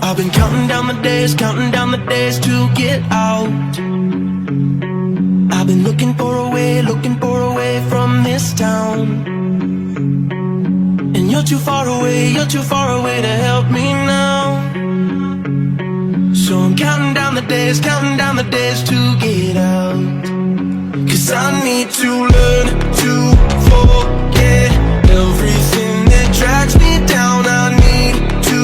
I've been counting down the days to get out. I've been looking for a way from this town. And you're too far away to help me now. So I'm counting down the days to get out. 'Cause I need to learn to forget everything that drags me down. I need to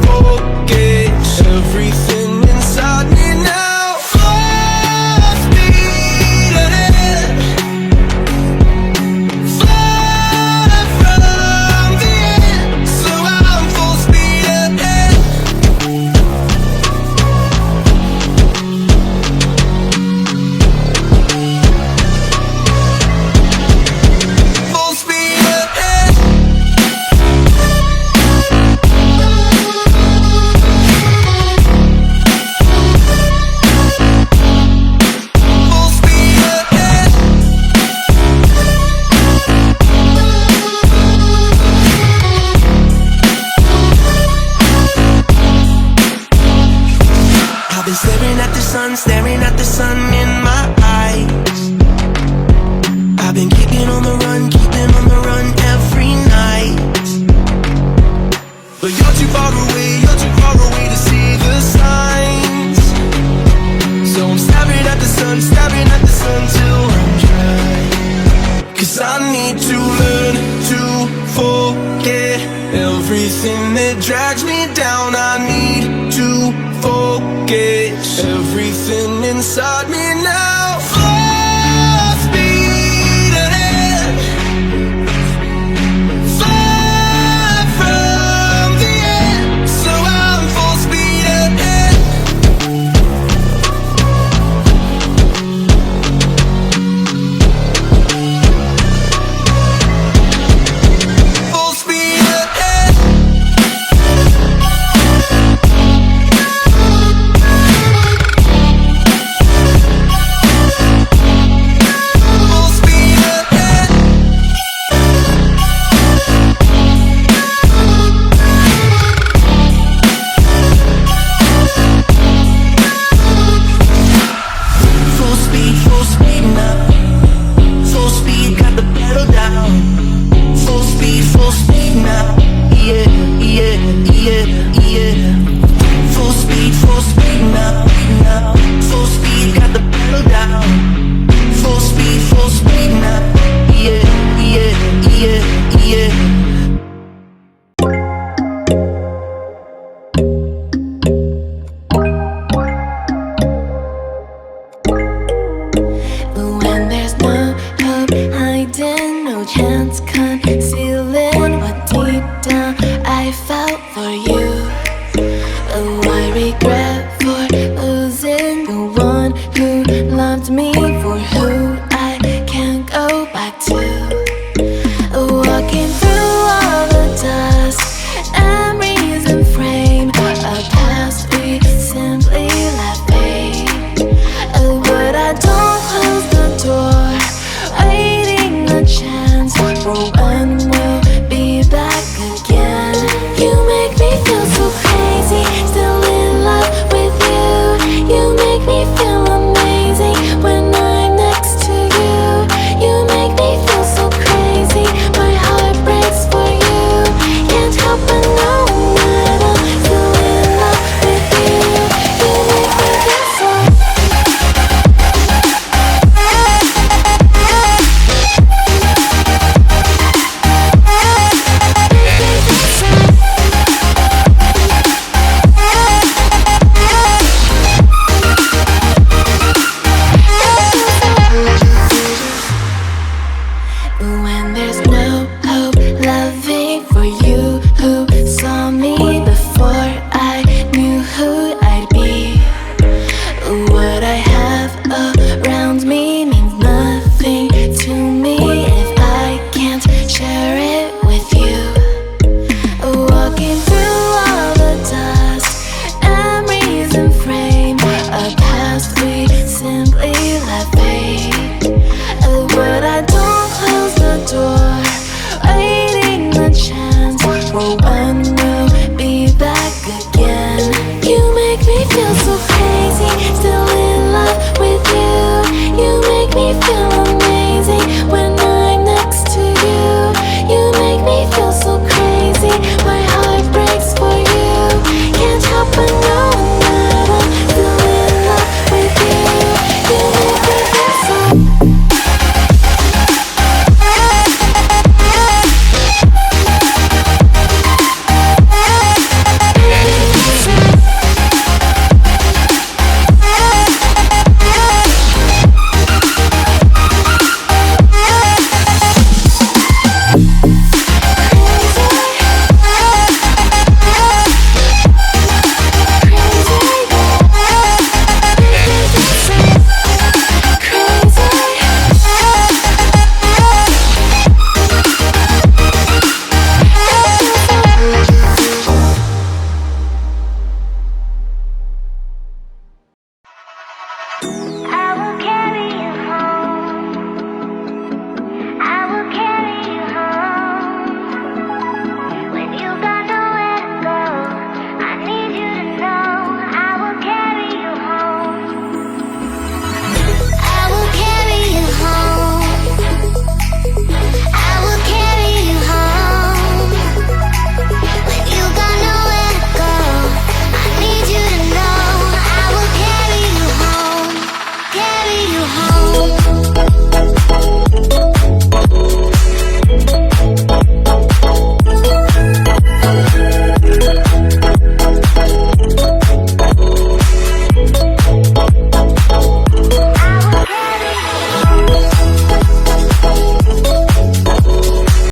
forget everything inside me now. Full speed ahead, far from the end. So I'm full speed ahead. Full speed ahead. Full speed ahead. I've been staring at the sun in my eyes. I've been keeping on the run every night. But you're too far away to see the signs. So I'm staring at the sun till I'm dry. 'Cause I need to learn to forget everything that drags me down. I need to forget everything inside me